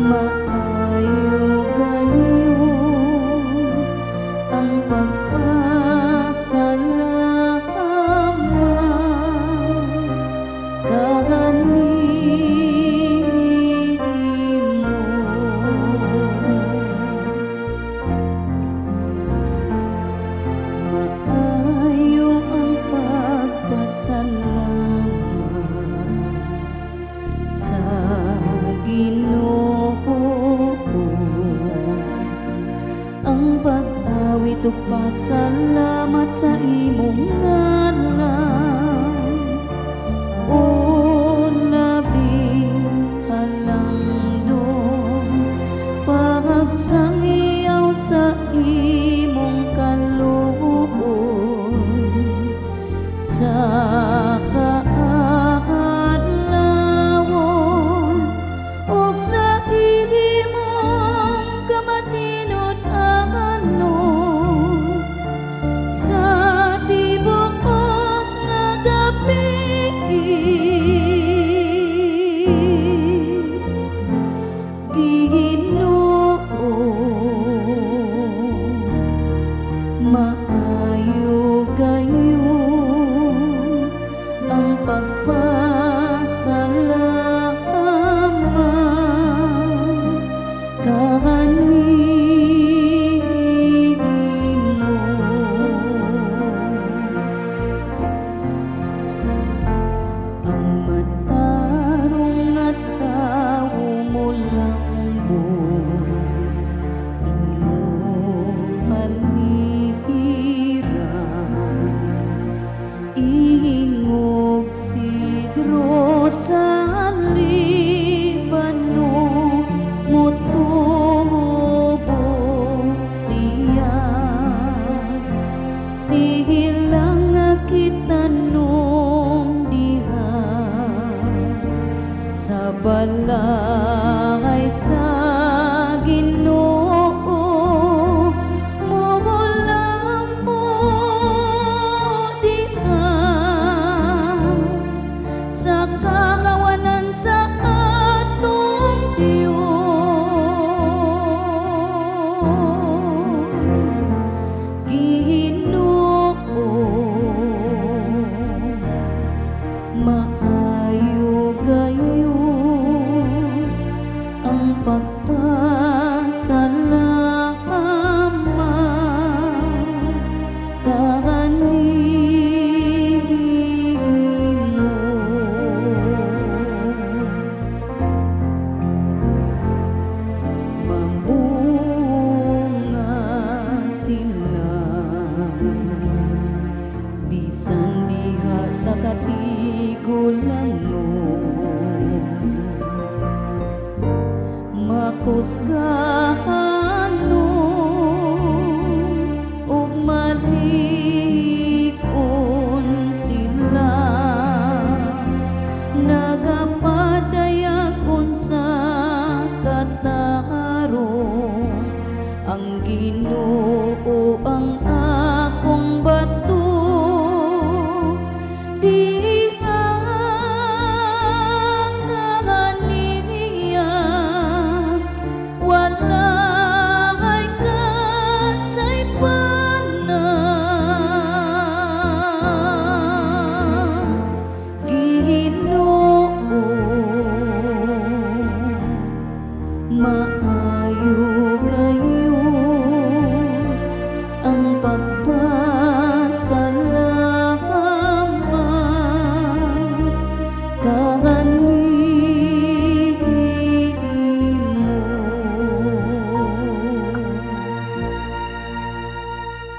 Maayo gayon ang pagpasalamat kahanini mo. Maayo ang pagpasalamat sa Ginoo, ang pag-awit ug pasalamat sa imong ngalan. O labing halangdong pagsangyaw sa imong kaluoy sa kaadlawon ug sa imong kamatinud-anon sa tibuok nga gabi. Ginoo, maayo gayon ang pagpasalamat kahanini mo. Ang matarong nga tawo mo lambot, ingong panihiran, ihingog sidro sa Libano, motubo siya sihilang nga kitanom diha sa balay sa Ginoo. Mohulambo diha sa kakawanan sa atong Diyos. Ginoo, maayo gayon ang pagpasalamat kahanini mo. Mabunga sila bisan diha sa katigulangon, makusgahanon ug malikon sila, nagapadayagon sa kataron. Ang Ginoo ang akong bato, diha kahaniya walay kasaypanan. Ginoo, maayo